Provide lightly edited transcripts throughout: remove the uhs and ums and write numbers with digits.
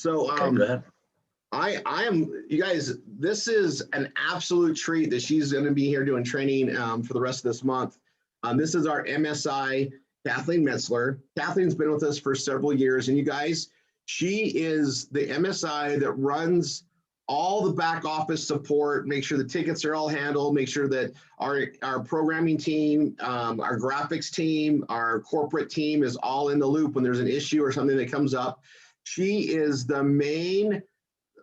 So Okay, go ahead. I am, you guys, this is an absolute treat that she's going to be here doing training for the rest of this month. This is our MSI, Kathleen Metzler. Kathleen's been with us for several years, and you guys, she is the MSI that runs all the back office support, make sure the tickets are all handled, make sure that our programming team, our graphics team, our corporate team is all in the loop when there's an issue or something that comes up. She is the main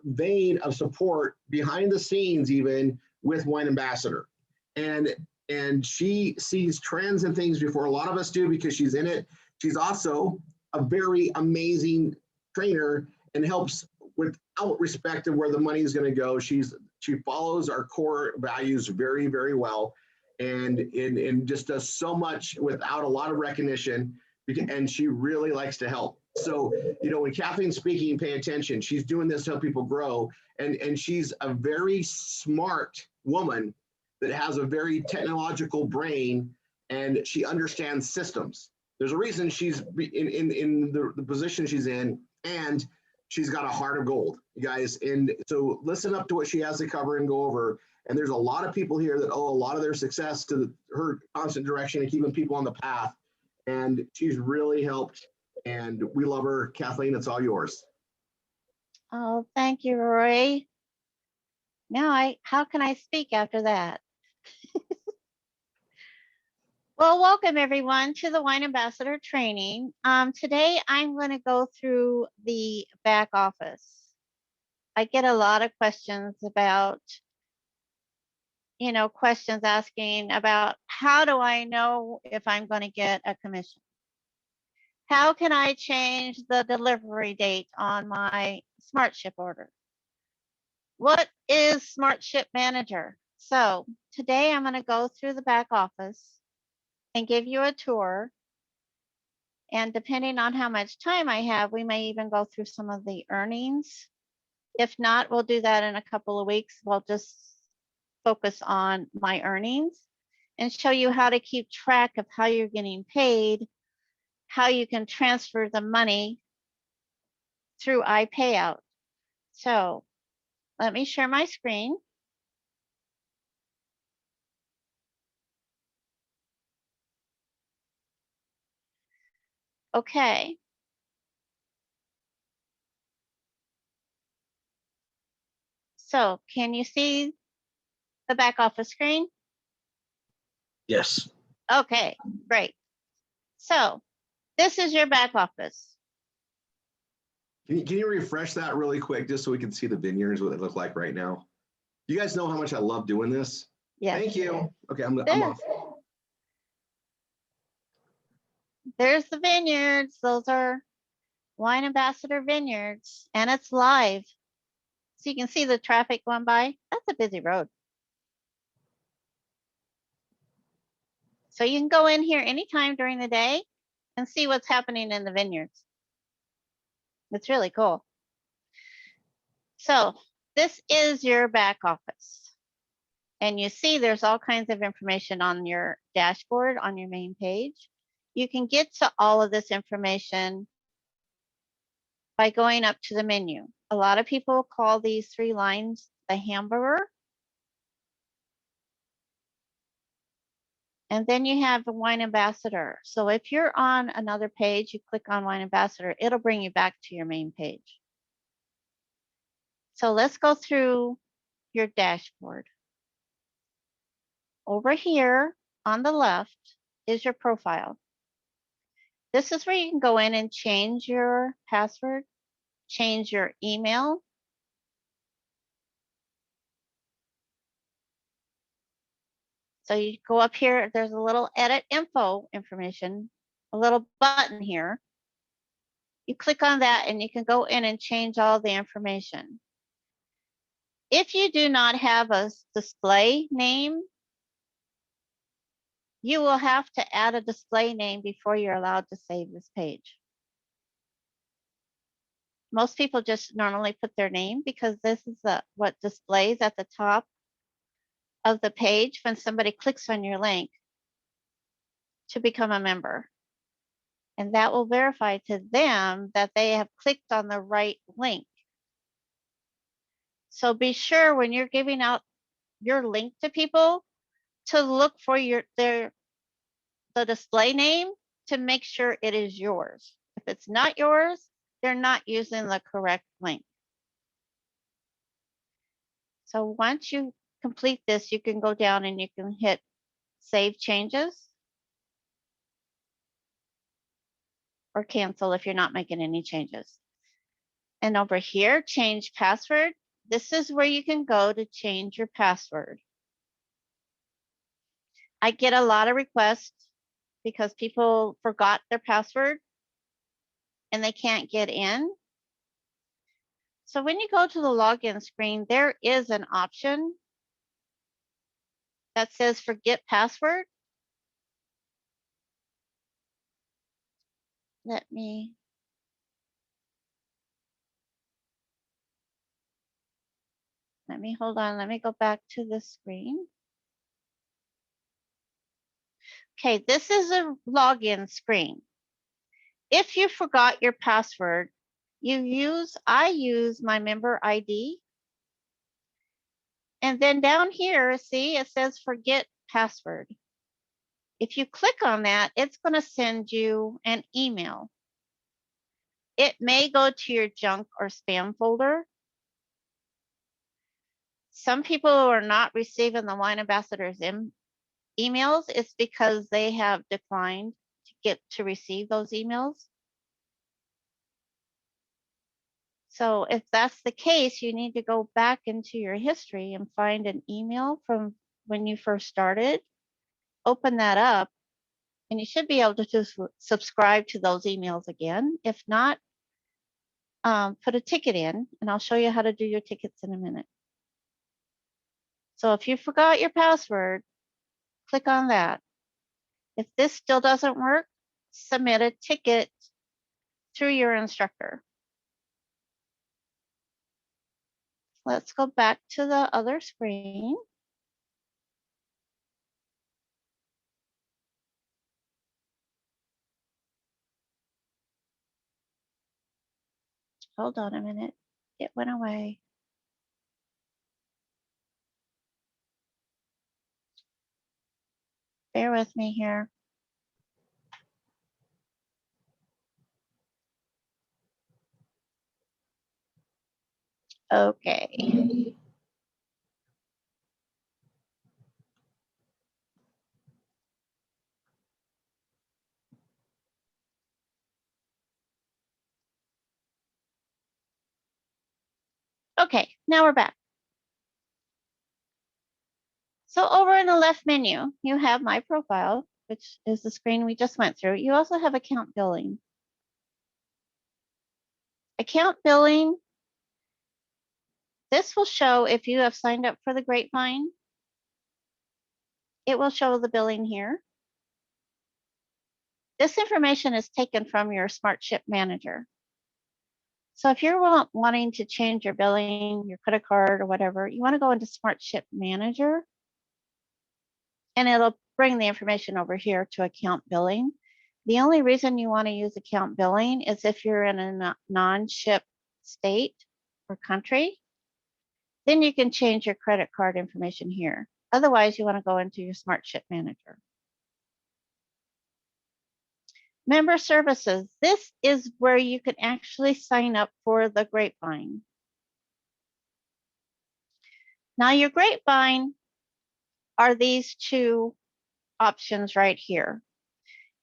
vein of support behind the scenes, even with Wine Ambassador. And she sees trends and things before a lot of us do because she's in it. She's also a very amazing trainer and helps without respect of where the money is going to go. She follows our core values very, very well, and just does so much without a lot of recognition, and she really likes to help. So, you know, when Kathleen's speaking, pay attention. She's doing this to help people grow, and she's a very smart woman that has a very technological brain, and she understands systems. There's a reason she's in the position she's in, and she's got a heart of gold, you guys. And so listen up to what she has to cover and go over. And there's a lot of people here that owe a lot of their success to her constant direction and keeping people on the path. And she's really helped, and we love her. Kathleen, it's all yours. Oh, thank you, Rory. Now how can I speak after that? Well, welcome everyone to the Wine Ambassador training. Today I'm going to go through the back office. I get a lot of questions about, questions asking about how do I know if I'm going to get a commission? How can I change the delivery date on my Smart Ship order? What is Smart Ship Manager? So today I'm going to go through the back office and give you a tour. And depending on how much time I have, we may even go through some of the earnings. If not, we'll do that in a couple of weeks. We'll just focus on my earnings and show you how to keep track of how you're getting paid, how you can transfer the money through iPayout. So let me share my screen. Okay. So can you see the back office screen? Yes. Okay, great. So this is your back office. Can you refresh that really quick just so we can see the vineyards, what they look like right now? You guys know how much I love doing this? Yes. Thank you. Okay, I'm off. There's the vineyards. Those are Wine Ambassador vineyards, and it's live. So you can see the traffic going by. That's a busy road. So you can go in here anytime during the day and see what's happening in the vineyards. It's really cool. So this is your back office. And you see there's all kinds of information on your dashboard on your main page. You can get to all of this information by going up to the menu. A lot of people call these three lines the hamburger. And then you have the Wine Ambassador. So if you're on another page, you click on Wine Ambassador, it'll bring you back to your main page. So let's go through your dashboard. Over here on the left is your profile. This is where you can go in and change your password, change your email. So you go up here, there's a little edit info information, a little button here. You click on that and you can go in and change all the information. If you do not have a display name, you will have to add a display name before you're allowed to save this page. Most people just normally put their name because this is what displays at the top of the page when somebody clicks on your link to become a member. And that will verify to them that they have clicked on the right link So be sure when you're giving out your link to people to look for the display name to make sure it is yours. If it's not yours, they're not using the correct link. So once you complete this, you can go down and you can hit save changes or cancel if you're not making any changes. And over here, change password. This is where you can go to change your password. I get a lot of requests because people forgot their password and they can't get in. So when you go to the login screen, there is an option that says forget password. Let me hold on. Let me go back to the screen. Okay, this is a login screen. If you forgot your password, I use my member ID. And then down here, see, it says forget password. If you click on that, it's going to send you an email. It may go to your junk or spam folder. Some people are not receiving the Wine Ambassadors emails. It's because they have declined to receive those emails. So if that's the case, you need to go back into your history and find an email from when you first started, open that up, and you should be able to just subscribe to those emails again. If not, put a ticket in, and I'll show you how to do your tickets in a minute. So if you forgot your password, click on that. If this still doesn't work, submit a ticket through your instructor. Let's go back to the other screen. Hold on a minute. It went away. Bear with me here. Okay. Okay, now we're back. So over in the left menu, you have My Profile, which is the screen we just went through. You also have Account Billing. Account Billing, this will show if you have signed up for the Grapevine. It will show the billing here. This information is taken from your Smart Ship Manager. So if you're wanting to change your billing, your credit card or whatever, you want to go into Smart Ship Manager and it'll bring the information over here to account billing. The only reason you want to use account billing is if you're in a non-ship state or country, then you can change your credit card information here. Otherwise, you want to go into your Smart Ship Manager. Member services. This is where you can actually sign up for the Grapevine. Now your Grapevine are these two options right here.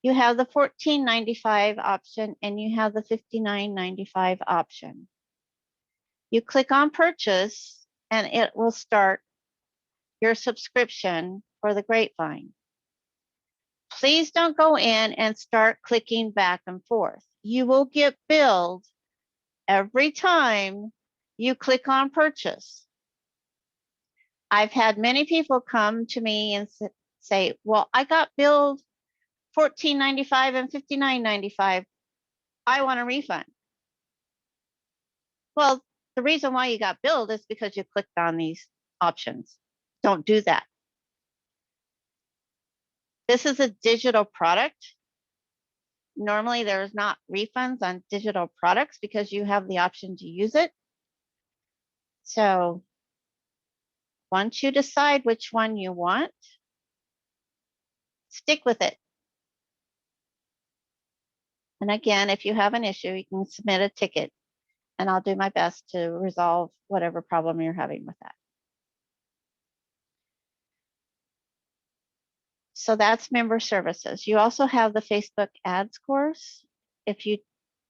You have the $14.95 option and you have the $59.95 option. You click on purchase and it will start your subscription for the Grapevine. Please don't go in and start clicking back and forth. You will get billed every time you click on purchase. I've had many people come to me and say, well, I got billed $14.95 and $59.95. I want a refund. Well, the reason why you got billed is because you clicked on these options. Don't do that. This is a digital product. Normally there's not refunds on digital products because you have the option to use it. So Once you decide which one you want, stick with it. And again, if you have an issue, you can submit a ticket and I'll do my best to resolve whatever problem you're having with that. So that's member services. You also have the Facebook ads course. If you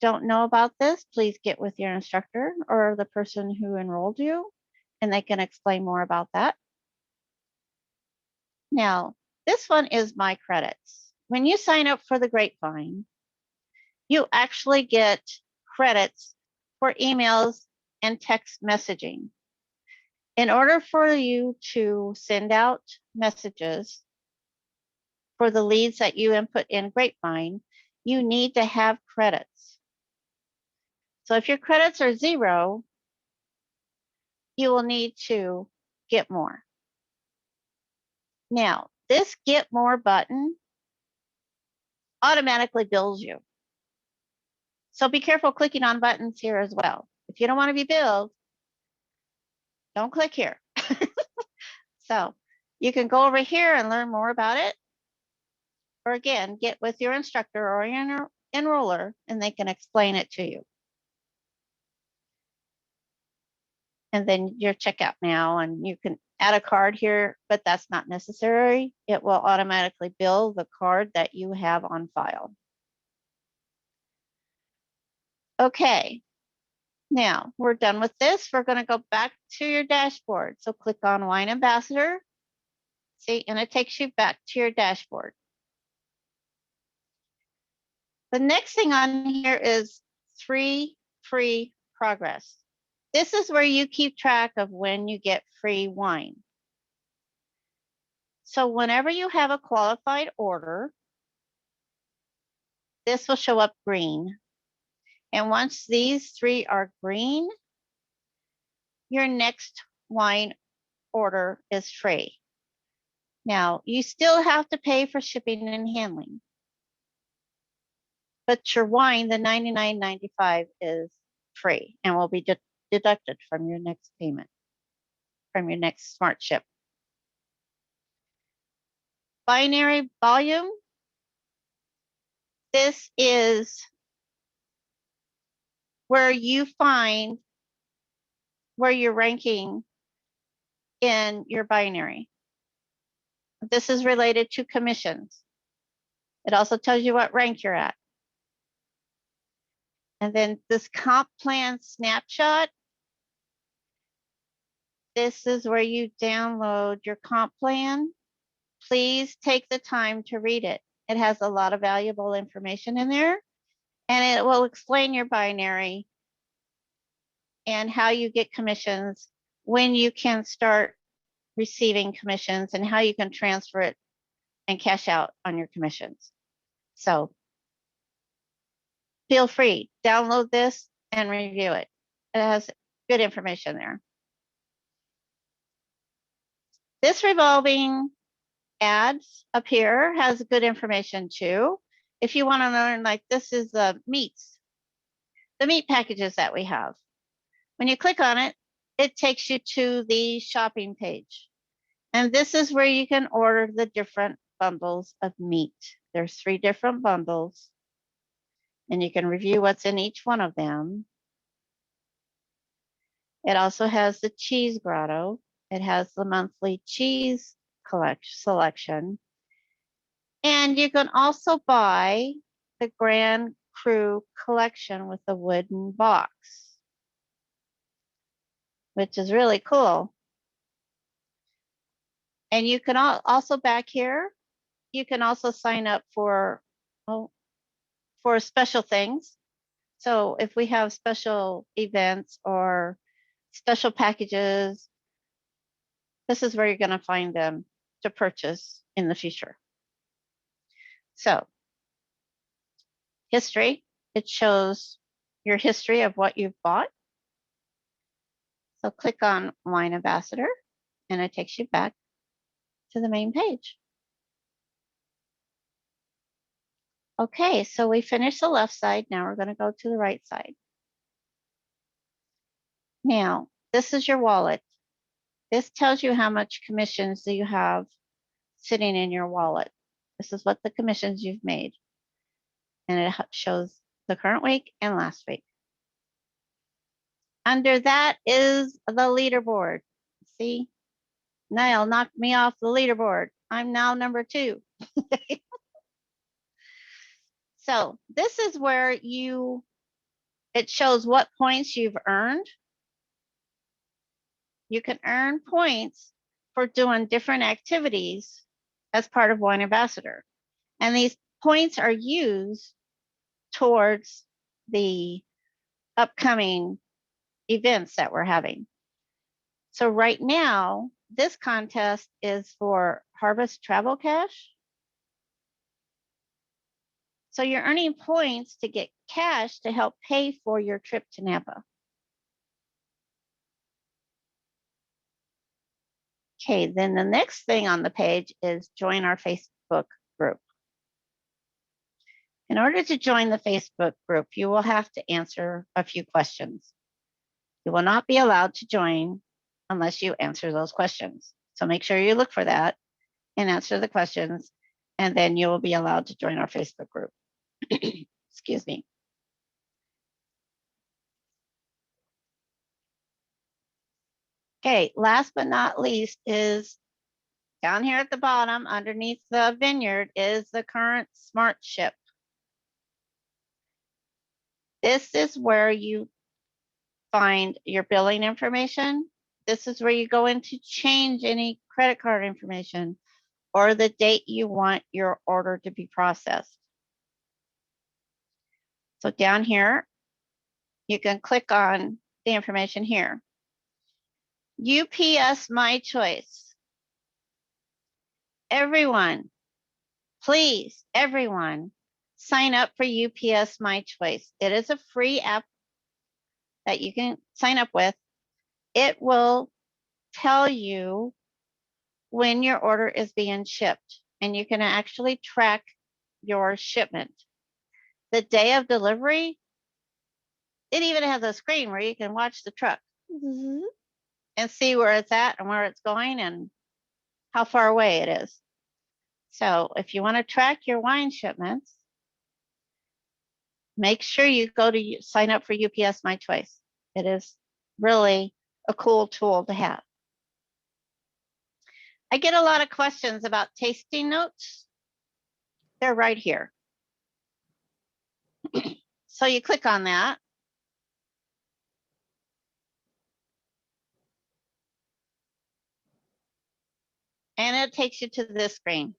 don't know about this, please get with your instructor or the person who enrolled you, and they can explain more about that. Now, this one is my credits. When you sign up for the grapevine, you actually get credits for emails and text messaging. In order for you to send out messages for the leads that you input in grapevine, you need to have credits. So if your credits are 0, you will need to get more. Now, this get more button automatically bills you. So be careful clicking on buttons here as well. If you don't want to be billed, don't click here. So you can go over here and learn more about it. Or again, get with your instructor or your enroller and they can explain it to you. And then your checkout now, and you can add a card here, but that's not necessary. It will automatically bill the card that you have on file. Okay, now we're done with this. We're going to go back to your dashboard. So click on Wine Ambassador. See, and it takes you back to your dashboard. The next thing on here is 3 free progress. This is where you keep track of when you get free wine. So whenever you have a qualified order, this will show up green. And once these 3 are green, your next wine order is free. Now, you still have to pay for shipping and handling. But your wine, the $99.95, is free and will be deducted from your next payment, from your next smart ship. Binary volume. This is where you find where you're ranking in your binary. This is related to commissions. It also tells you what rank you're at. And then this comp plan snapshot. This is where you download your comp plan. Please take the time to read it. It has a lot of valuable information in there, and it will explain your binary and how you get commissions, when you can start receiving commissions, and how you can transfer it and cash out on your commissions. So feel free, download this and review it. It has good information there. This revolving ads up here has good information too. If you want to learn, like this is the meats, the meat packages that we have. When you click on it, it takes you to the shopping page. And this is where you can order the different bundles of meat. There's 3 different bundles, and you can review what's in each one of them. It also has the cheese grotto. It has the monthly cheese selection. And you can also buy the Grand Cru collection with the wooden box, which is really cool. And you can also back here, you can also sign up for special things. So if we have special events or special packages, this is where you're going to find them to purchase in the future. So history, it shows your history of what you've bought. So click on Wine Ambassador and it takes you back to the main page. Okay, so we finished the left side. Now we're going to go to the right side. Now, this is your wallet. This tells you how much commissions do you have sitting in your wallet. This is what the commissions you've made. And it shows the current week and last week. Under that is the leaderboard. See, Niall knocked me off the leaderboard. I'm now number 2. So this is where it shows what points you've earned. You can earn points for doing different activities as part of Wine Ambassador. And these points are used towards the upcoming events that we're having. So right now, this contest is for Harvest Travel Cash. So you're earning points to get cash to help pay for your trip to Napa. Okay, then the next thing on the page is join our Facebook group. In order to join the Facebook group, you will have to answer a few questions. You will not be allowed to join unless you answer those questions. So make sure you look for that and answer the questions, and then you will be allowed to join our Facebook group. Excuse me. Okay, last but not least is down here at the bottom underneath the vineyard is the current smart ship. This is where you find your billing information. This is where you go in to change any credit card information or the date you want your order to be processed. So down here, you can click on the information here. UPS My Choice. Everyone, please, everyone, sign up for UPS My Choice. It is a free app that you can sign up with. It will tell you when your order is being shipped, and you can actually track your shipment. The day of delivery, it even has a screen where you can watch the truck and see where it's at and where it's going and how far away it is. So if you want to track your wine shipments, make sure you go to sign up for UPS My Choice. It is really a cool tool to have. I get a lot of questions about tasting notes. They're right here. So you click on that. And it takes you to this screen.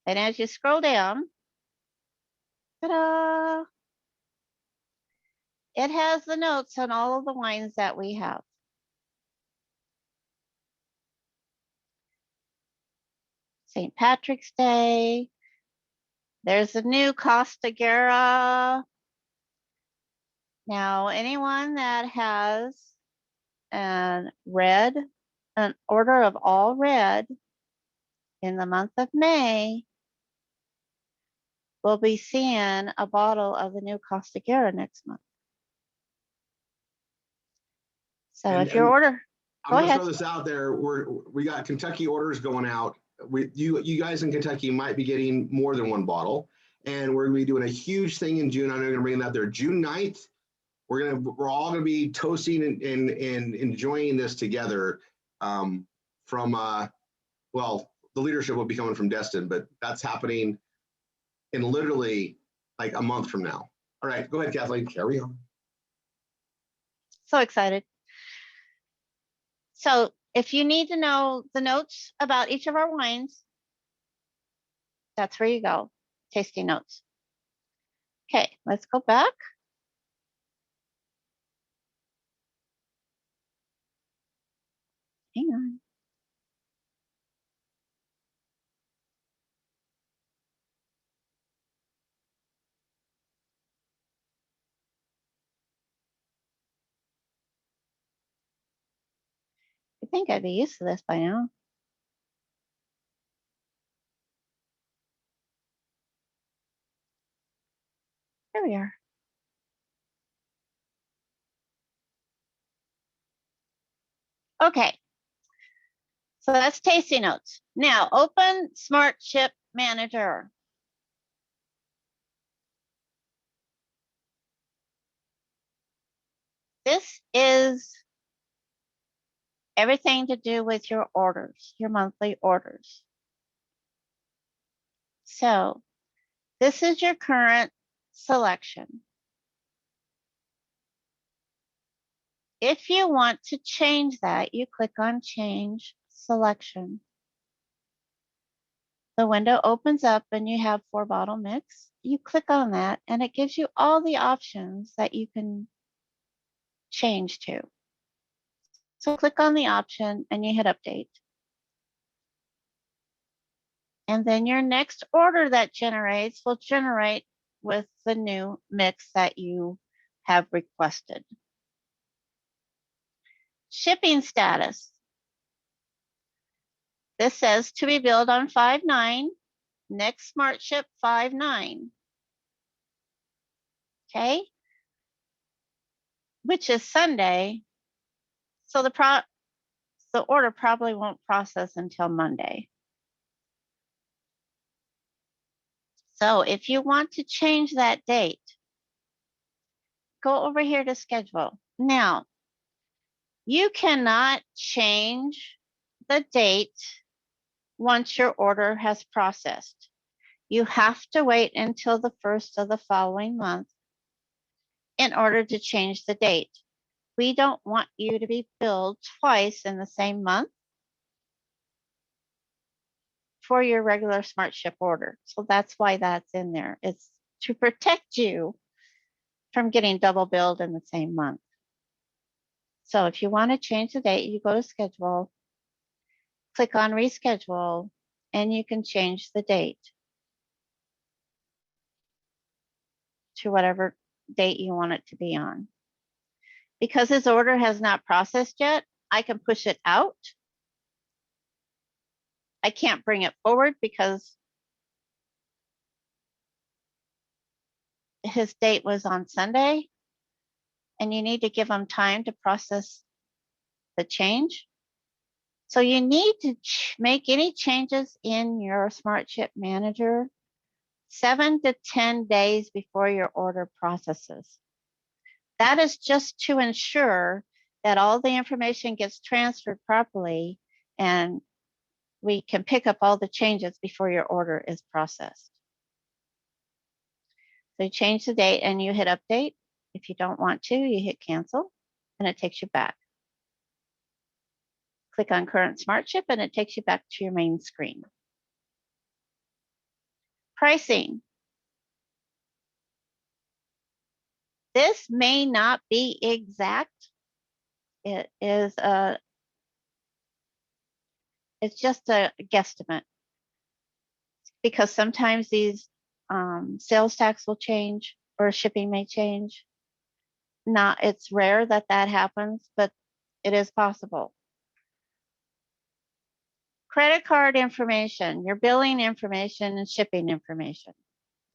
And as you scroll down, ta-da, it has the notes on all of the wines that we have. St. Patrick's Day. There's a new Costa Guerra. Now, anyone that has an order of all red in the month of May will be seeing a bottle of the new Costa Guerra next month. So if your order, I'm gonna throw this out there. We got Kentucky orders going out. You guys in Kentucky might be getting more than one bottle, and we're gonna be doing a huge thing in June. I'm gonna bring that there June 9th. We're all gonna be toasting and enjoying this together. Well, the leadership will be coming from Destin, but that's happening in literally like a month from now. All right, go ahead, Kathleen. Carry on. so excited. So if you need to know the notes about each of our wines, that's where you go, tasting notes. Okay, let's go back. Hang on. I think I'd be used to this by now. There we are. Okay. So that's tasting notes. Now open Smart Ship Manager. This is everything to do with your orders, your monthly orders. So this is your current selection. If you want to change that, you click on Change Selection. The window opens up and you have 4-bottle mix. You click on that and it gives you all the options that you can change to. So click on the option and you hit Update. And then your next order that generates will generate with the new mix that you have requested. Shipping status. This says to be billed on 5/9, next smart ship 5/9. Okay, which is Sunday. So the order probably won't process until Monday. So if you want to change that date, go over here to schedule. Now, you cannot change the date once your order has processed. You have to wait until the first of the following month in order to change the date. We don't want you to be billed twice in the same month for your regular smart ship order. So that's why that's in there. It's to protect you from getting double billed in the same month. So if you want to change the date, you go to schedule, click on reschedule, and you can change the date to whatever date you want it to be on. Because his order has not processed yet, I can push it out. I can't bring it forward because his date was on Sunday and you need to give him time to process the change. So you need to make any changes in your Smart Ship Manager 7 to 10 days before your order processes. That is just to ensure that all the information gets transferred properly and we can pick up all the changes before your order is processed. So you change the date and you hit update. If you don't want to, you hit cancel and it takes you back. Click on current smart ship and it takes you back to your main screen. Pricing. This may not be exact. It is it's just a guesstimate because sometimes these sales tax will change or shipping may change. It's rare that that happens, but it is possible. Credit card information, your billing information and shipping information.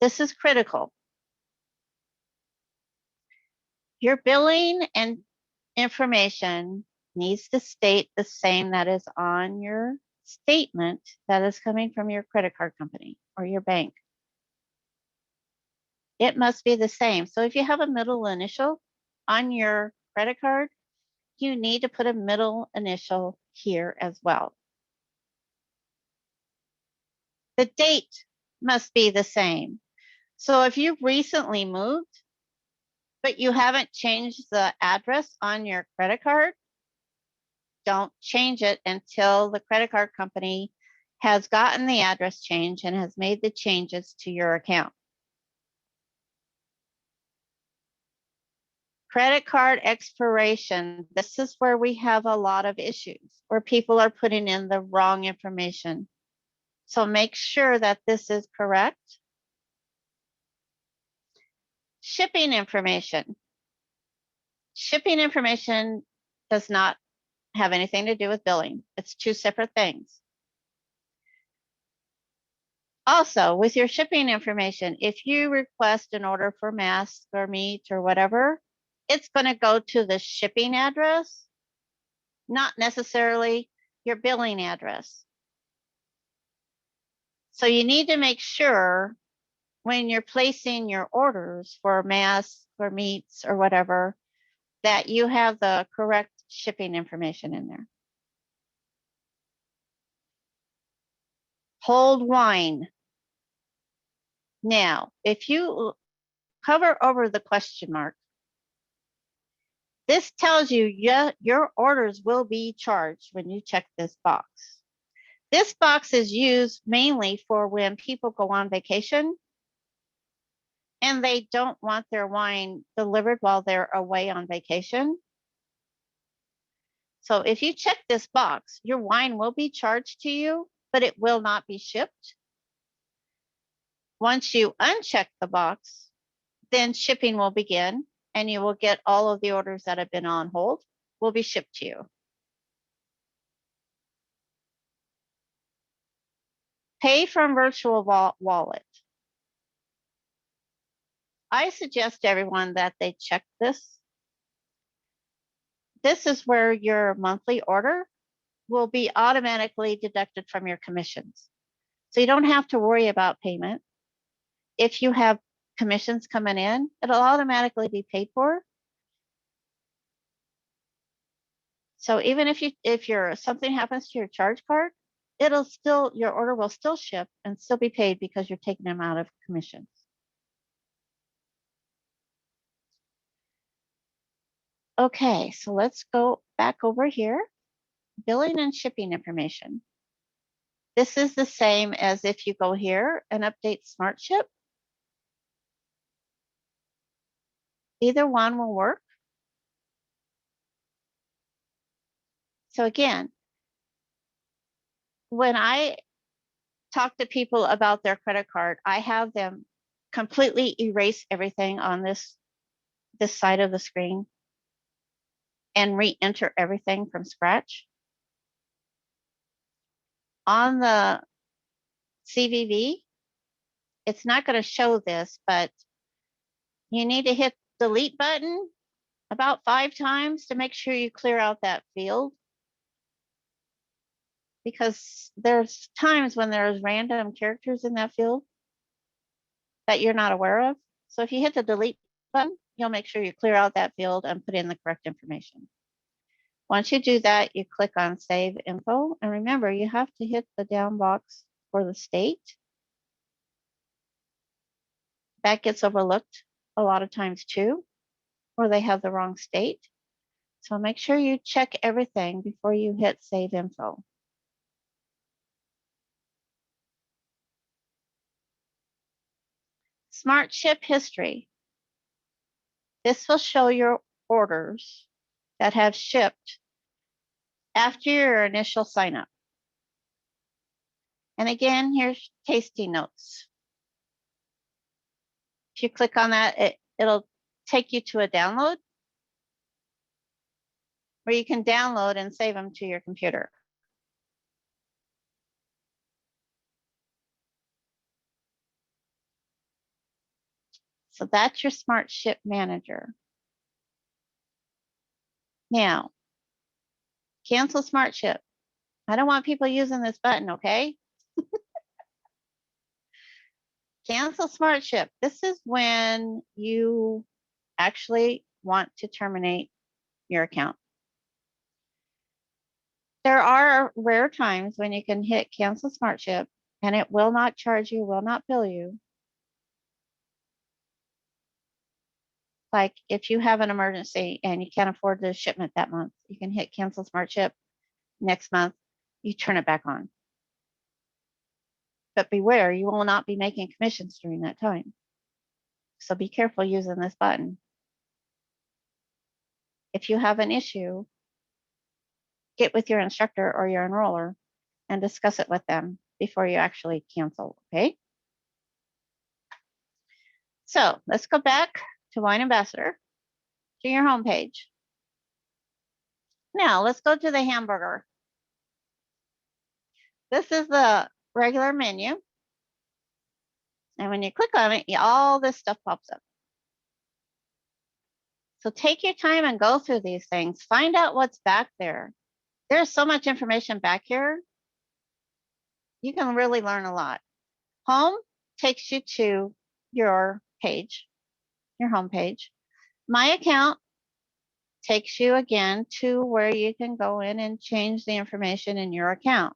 This is critical. Your billing and information needs to state the same that is on your statement that is coming from your credit card company or your bank. It must be the same. So if you have a middle initial on your credit card, you need to put a middle initial here as well. The date must be the same. So if you've recently moved, but you haven't changed the address on your credit card, don't change it until the credit card company has gotten the address change and has made the changes to your account. Credit card expiration. This is where we have a lot of issues where people are putting in the wrong information. So make sure that this is correct. Shipping information. Shipping information does not have anything to do with billing. It's two separate things. Also, with your shipping information, if you request an order for masks or meat or whatever, it's going to go to the shipping address not necessarily your billing address. So you need to make sure when you're placing your orders for mass, for meats or whatever, that you have the correct shipping information in there. Hold wine. Now, if you hover over the question mark, this tells you your orders will be charged when you check this box. This box is used mainly for when people go on vacation and they don't want their wine delivered while they're away on vacation. So if you check this box, your wine will be charged to you, but it will not be shipped. Once you uncheck the box, then shipping will begin and you will get all of the orders that have been on hold will be shipped to you. Pay from virtual wallet. I suggest everyone that they check this. This is where your monthly order will be automatically deducted from your commissions. So you don't have to worry about payment. If you have commissions coming in, it'll automatically be paid for. So even if something happens to your charge card, your order will still ship and still be paid because you're taking them out of commissions. Okay, so let's go back over here. Billing and shipping information. This is the same as if you go here and update SmartShip. Either one will work. So again, when I talk to people about their credit card, I have them completely erase everything on this side of the screen and re-enter everything from scratch. On the CVV, it's not going to show this, but you need to hit the delete button about 5 times to make sure you clear out that field. Because there's times when there's random characters in that field that you're not aware of. So if you hit the delete button, you'll make sure you clear out that field and put in the correct information. Once you do that, you click on Save Info. And remember, you have to hit the down box for the state. That gets overlooked a lot of times too, or they have the wrong state. So make sure you check everything before you hit Save Info. Smart Ship History. This will show your orders that have shipped after your initial sign up. And again, here's tasting notes. If you click on that, it'll take you to a download where you can download and save them to your computer. So that's your Smart Ship Manager. Now, cancel Smart Ship. I don't want people using this button, okay? Cancel Smart Ship. This is when you actually want to terminate your account. There are rare times when you can hit cancel Smart Ship and it will not charge you, will not bill you. Like if you have an emergency and you can't afford the shipment that month, you can hit cancel Smart Ship. Next month, you turn it back on. But beware, you will not be making commissions during that time. So be careful using this button. If you have an issue, get with your instructor or your enroller and discuss it with them before you actually cancel, okay? So let's go back to Wine Ambassador, to your homepage. Now let's go to the hamburger. This is the regular menu. And when you click on it, all this stuff pops up. So take your time and go through these things. Find out what's back there. There's so much information back here. You can really learn a lot. Home takes you to your page, your home page. My account takes you again to where you can go in and change the information in your account.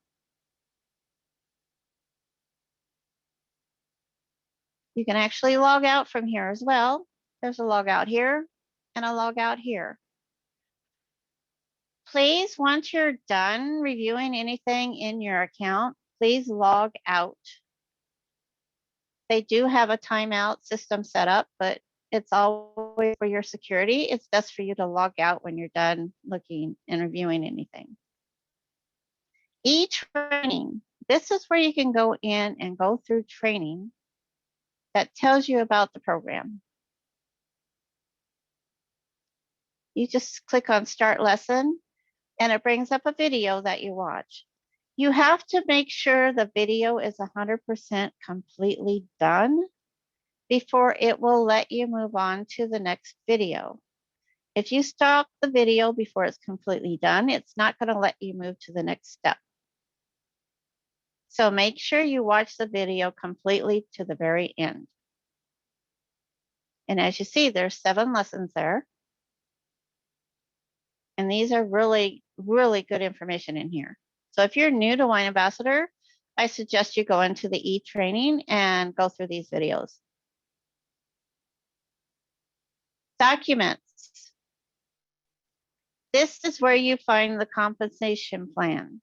You can actually log out from here as well. There's a log out here and a log out here. Please, once you're done reviewing anything in your account, please log out. They do have a timeout system set up, but it's always for your security. It's best for you to log out when you're done looking and reviewing anything. E-training. This is where you can go in and go through training that tells you about the program. You just click on Start Lesson, and it brings up a video that you watch. You have to make sure the video is 100% completely done before it will let you move on to the next video. If you stop the video before it's completely done, it's not going to let you move to the next step. So make sure you watch the video completely to the very end. And as you see, there's 7 lessons there. And these are really, really good information in here. So if you're new to Wine Ambassador, I suggest you go into the e-training and go through these videos. Documents. This is where you find the compensation plan,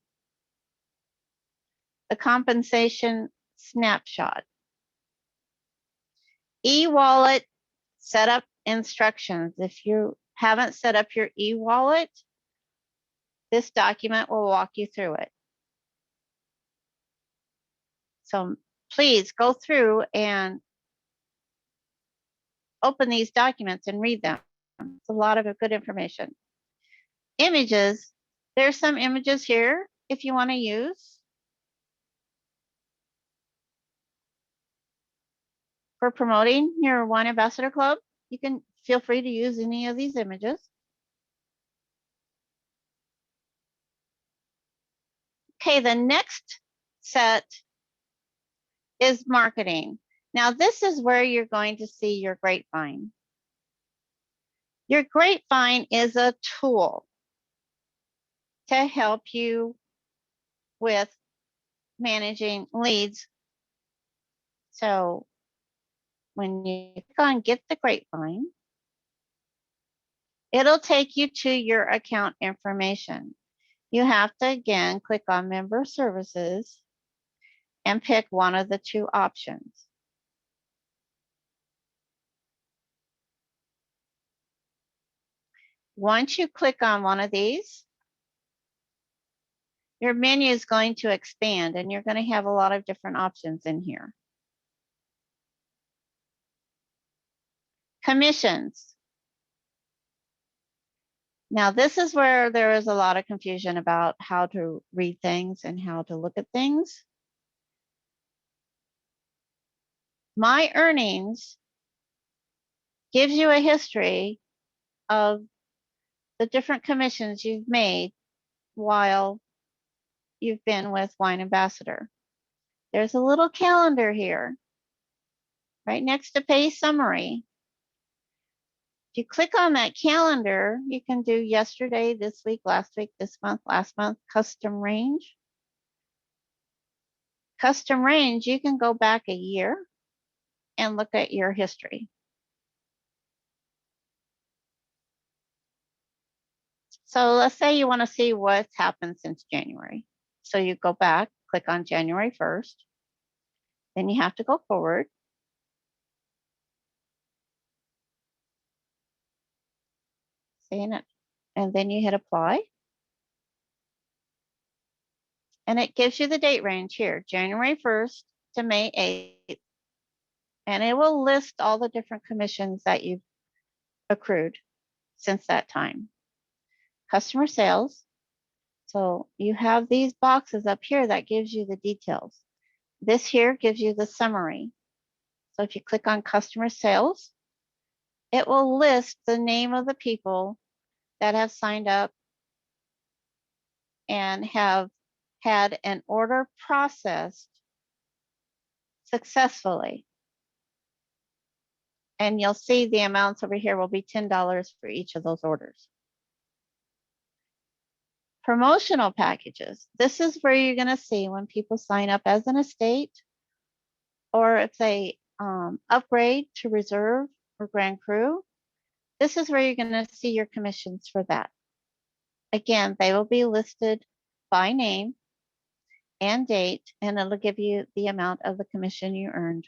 the compensation snapshot. E-wallet setup instructions. If you haven't set up your e-wallet, this document will walk you through it. So please go through and open these documents and read them. It's a lot of good information. Images. There's some images here if you want to use for promoting your Wine Ambassador Club. You can feel free to use any of these images. Okay, the next set is marketing. Now, this is where you're going to see your grapevine. Your grapevine is a tool to help you with managing leads. So when you click on Get the Grapevine, it'll take you to your account information. You have to, again, click on Member Services and pick one of the 2 options. Once you click on one of these, your menu is going to expand and you're going to have a lot of different options in here. Commissions. Now, this is where there is a lot of confusion about how to read things and how to look at things. My earnings gives you a history of the different commissions you've made while you've been with Wine Ambassador. There's a little calendar here, right next to pay summary. If you click on that calendar, you can do yesterday, this week, this month, last month, custom range. Custom range, you can go back a year and look at your history. So let's say you want to see what's happened since January. So you go back, click on January 1st, then you have to go forward. Seeing it, and then you hit apply. And it gives you the date range here, January 1st to May 8th. And it will list all the different commissions that you've accrued since that time. Customer sales. So you have these boxes up here that gives you the details. This here gives you the summary. So if you click on customer sales, it will list the name of the people that have signed up and have had an order processed successfully. And you'll see the amounts over here will be $10 for each of those orders. Promotional packages. This is where you're going to see when people sign up as an estate, or if they upgrade to reserve or Grand Cru. This is where you're going to see your commissions for that. Again, they will be listed by name and date, and it'll give you the amount of the commission you earned.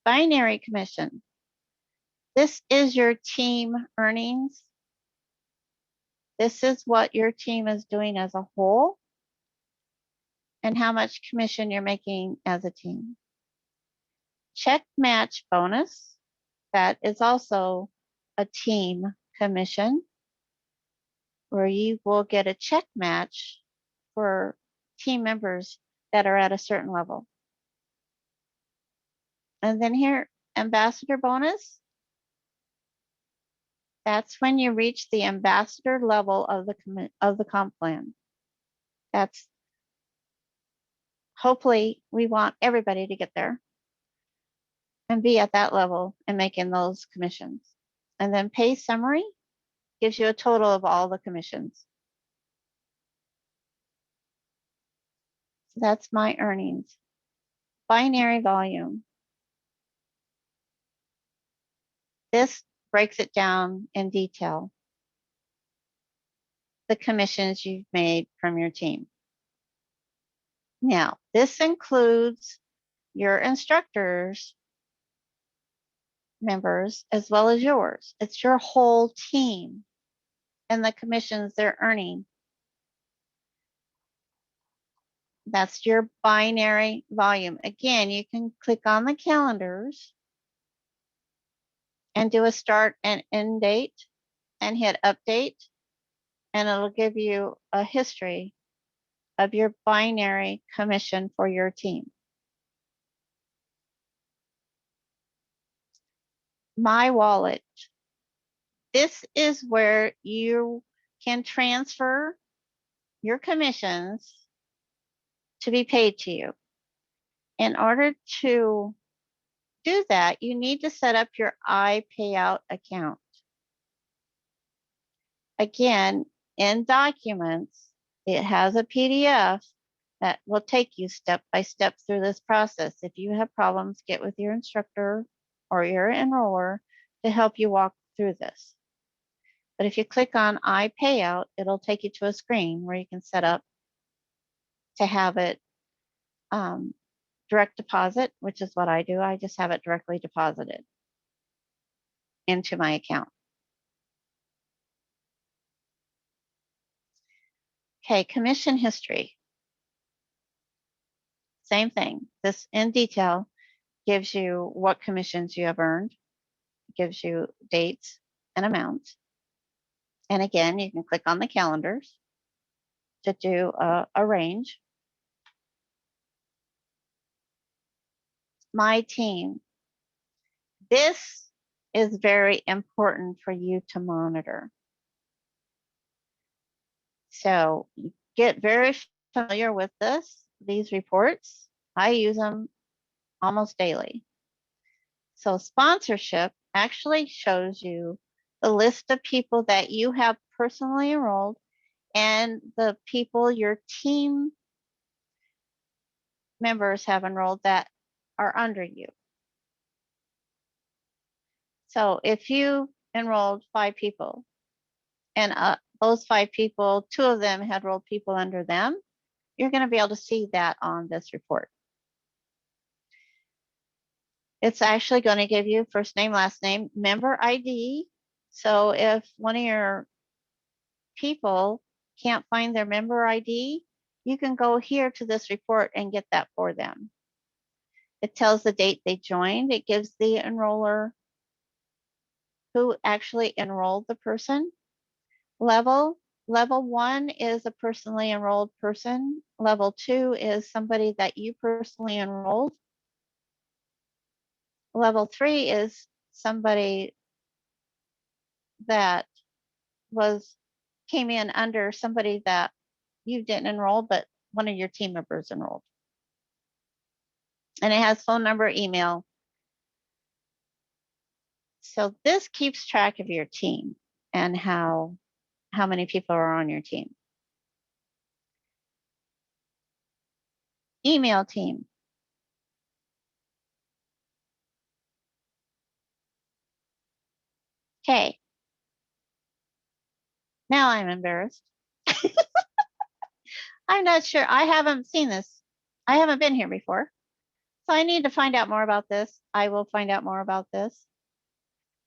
Binary commission. This is your team earnings. This is what your team is doing as a whole and how much commission you're making as a team. Check match bonus. That is also a team commission where you will get a check match for team members that are at a certain level. And then here, ambassador bonus. That's when you reach the ambassador level of the comp plan. That's hopefully we want everybody to get there and be at that level and making those commissions. And then pay summary gives you a total of all the commissions. So that's my earnings. Binary volume. This breaks it down in detail. The commissions you've made from your team. Now, this includes your instructors members as well as yours. It's your whole team and the commissions they're earning. That's your binary volume. Again, you can click on the calendars and do a start and end date and hit update, and it'll give you a history of your binary commission for your team. My wallet. This is where you can transfer your commissions to be paid to you. In order to do that, you need to set up your iPayout account. Again, in documents, it has a PDF that will take you step by step through this process. If you have problems, get with your instructor or your enroller to help you walk through this. But if you click on iPayout, it'll take you to a screen where you can set up to have it direct deposit, which is what I do. I just have it directly deposited into my account. Okay, commission history. Same thing. This in detail gives you what commissions you have earned, gives you dates and amounts. And again, you can click on the calendars to do a range. My team. This is very important for you to monitor. So get very familiar with these reports. I use them almost daily. So sponsorship actually shows you the list of people that you have personally enrolled and the people your team members have enrolled that are under you. So if you enrolled 5 people and those 5 people, 2 of them had enrolled people under them, you're going to be able to see that on this report. It's actually going to give you first name, last name, member ID. So if one of your people can't find their member ID, you can go here to this report and get that for them. It tells the date they joined. It gives the enroller who actually enrolled the person. Level 1 is a personally enrolled person. Level 2 is somebody that you personally enrolled. Level 3 is somebody that was came in under somebody that you didn't enroll, but one of your team members enrolled. And it has phone number, email. So this keeps track of your team and how many people are on your team. Email team. Okay. Now I'm embarrassed. I'm not sure. I haven't seen this. I haven't been here before. So I need to find out more about this. I will find out more about this.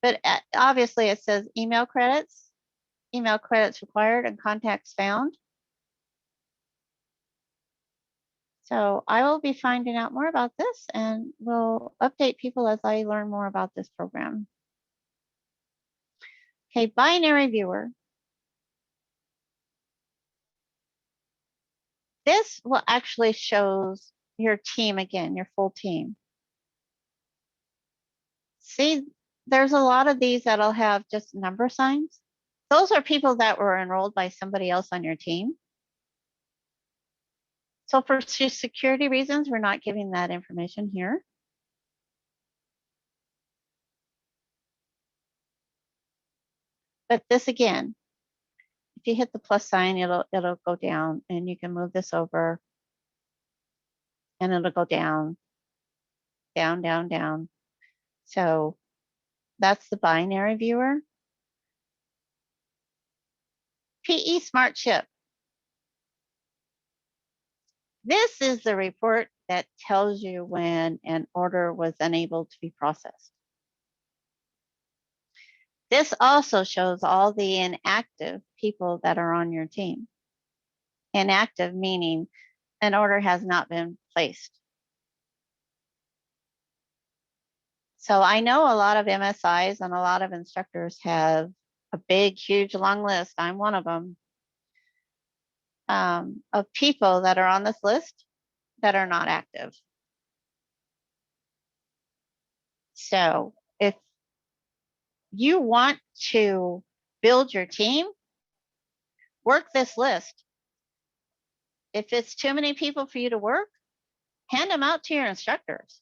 But obviously it says email credits required, and contacts found. So I will be finding out more about this and will update people as I learn more about this program. Okay, binary viewer. This will actually shows your team again, your full team. See, there's a lot of these that'll have just number signs. Those are people that were enrolled by somebody else on your team. So for security reasons, we're not giving that information here. But this again, if you hit the plus sign, it'll go down, and you can move this over and it'll go down, down, down, down. So that's the binary viewer. PE Smart Chip. This is the report that tells you when an order was unable to be processed. This also shows all the inactive people that are on your team. Inactive meaning an order has not been placed. So I know a lot of MSIs and a lot of instructors have a big, huge, long list. I'm one of them, of people that are on this list that are not active. So if you want to build your team, work this list. If it's too many people for you to work, hand them out to your instructors.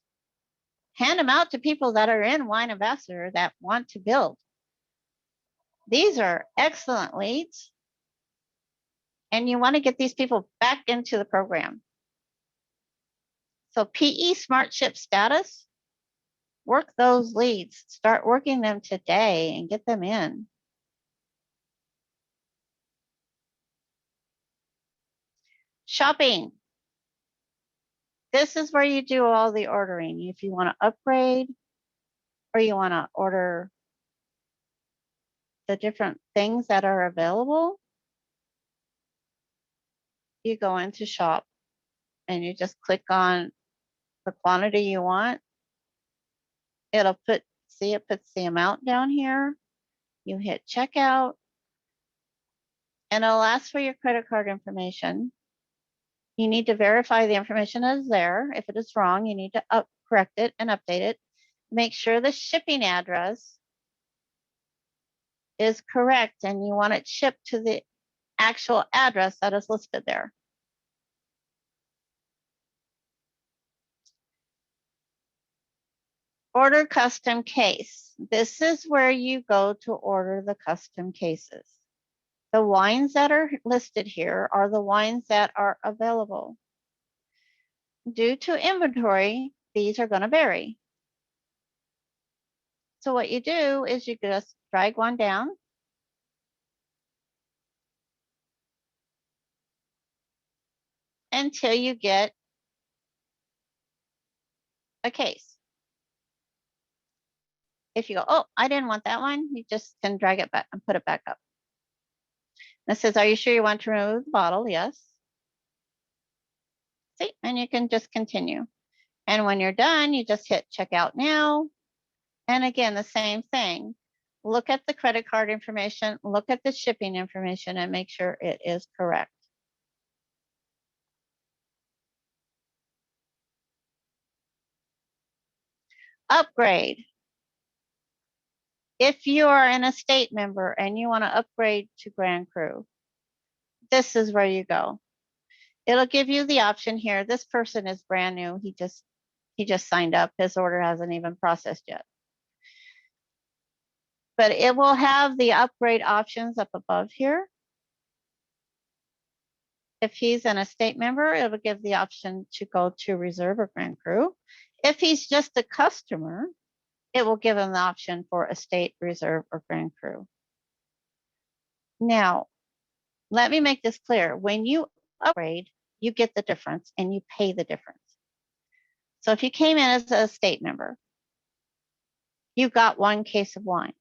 Hand them out to people that are in Wine Ambassador that want to build. These are excellent leads. And you want to get these people back into the program. So PE Smart Chip status, work those leads. Start working them today and get them in. Shopping. This is where you do all the ordering. If you want to upgrade or you want to order the different things that are available, you go into shop and you just click on the quantity you want. It'll put, see, it puts the amount down here. You hit checkout and it'll ask for your credit card information. You need to verify the information is there. If it is wrong, you need to correct it and update it. Make sure the shipping address is correct and you want it shipped to the actual address that is listed there. Order custom case. This is where you go to order the custom cases. The wines that are listed here are the wines that are available. Due to inventory, these are going to vary. So what you do is you just drag one down. Until you get a case. If you go, oh, I didn't want that one, you just can drag it back and put it back up. And it says, are you sure you want to remove the bottle? Yes. See, and you can just continue. And when you're done, you just hit checkout now. And again, the same thing. Look at the credit card information, look at the shipping information and make sure it is correct. Upgrade. If you are an estate member and you want to upgrade to Grand Crew, this is where you go. It'll give you the option here. This person is brand new. He just signed up. His order hasn't even processed yet. But it will have the upgrade options up above here. If he's an estate member, it will give the option to go to Reserve or Grand Crew. If he's just a customer, it will give him the option for Estate, Reserve, or Grand Crew. Now, let me make this clear. When you upgrade, you get the difference and you pay the difference. So if you came in as an estate member, you got 1 case of wine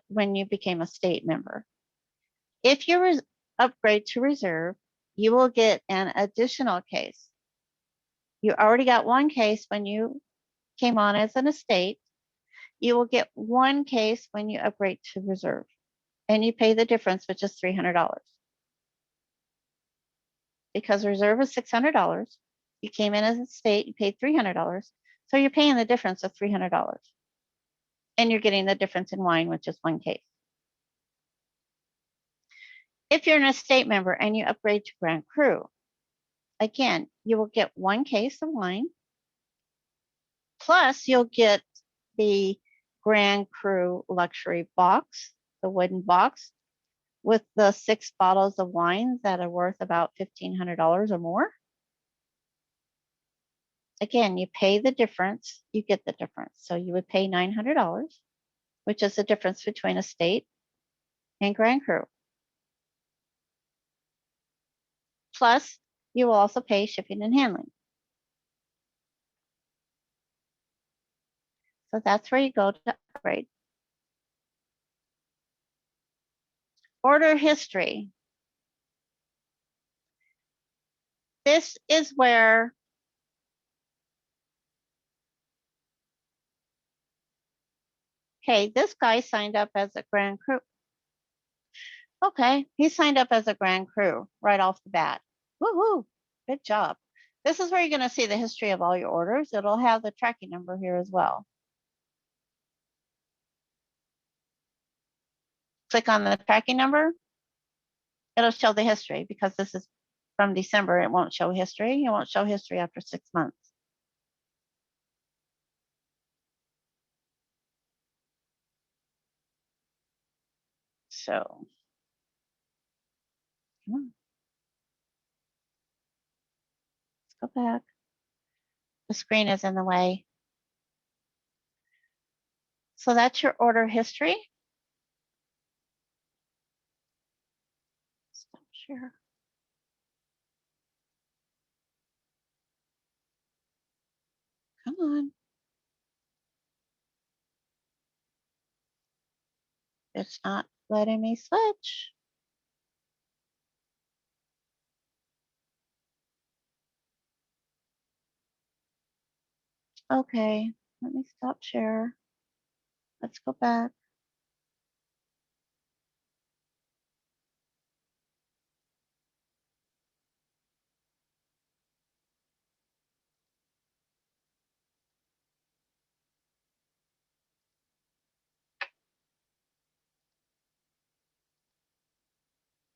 when you became a state member. If you upgrade to Reserve, you will get an additional case. You already got 1 case when you came on as an estate. You will get 1 case when you upgrade to Reserve, and you pay the difference, which is $300. Because Reserve is $600, you came in as a state, you paid $300, so you're paying the difference of $300, and you're getting the difference in wine, which is 1 case. If you're an estate member and you upgrade to Grand Cru, again, you will get 1 case of wine, plus you'll get the Grand Cru luxury box, the wooden box, with the 6 bottles of wine that are worth about $1,500 or more. Again, you pay the difference, you get the difference. So you would pay $900, which is the difference between estate and Grand Cru. Plus, you will also pay shipping and handling. So that's where you go to upgrade. Order history. This is where okay, this guy signed up as a Grand Cru. Okay, he signed up as a Grand Cru right off the bat. Woohoo, good job. This is where you're going to see the history of all your orders. It'll have the tracking number here as well. Click on the tracking number. It'll show the history because this is from December. It won't show history. It won't show history after 6 months. So, come on. Let's go back. The screen is in the way. So that's your order history. Stop share. Come on. It's not letting me switch. Okay, let me stop share. Let's go back.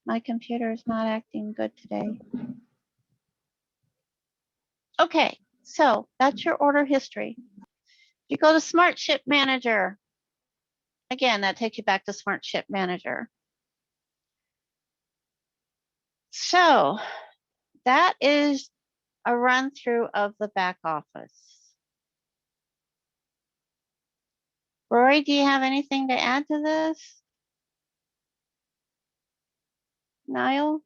My computer is not acting good today. Okay, so that's your order history. You go to Smart Ship Manager. Again, that takes you back to Smart Ship Manager. So that is a run through of the back office. Rory, do you have anything to add to this? Niall?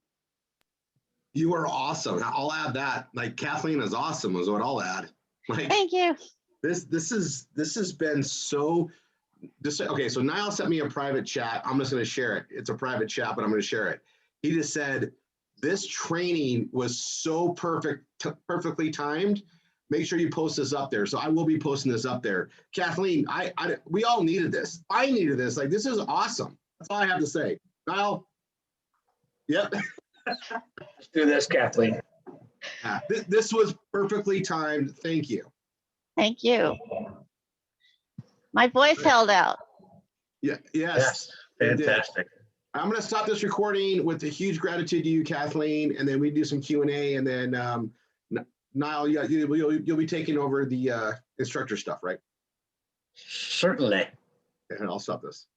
You are awesome. I'll add that. Like Kathleen is awesome is what I'll add. Like Thank you. this has been so okay. So Niall sent me a private chat. I'm just going to share it. It's a private chat, but I'm going to share it. He just said this training was so perfectly timed. Make sure you post this up there. So I will be posting this up there. Kathleen, we all needed this. I needed this. Like this is awesome. That's all I have to say. Niall. Yep. Let's do this, Kathleen. Yeah, this was perfectly timed. Thank you. Thank you. My voice held out. Yeah, yes. Yes, It did. fantastic. I'm going to stop this recording with a huge gratitude to you, Kathleen, and then we do some Q&A, and then Niall, you'll be taking over the instructor stuff, right? Certainly. And I'll stop this.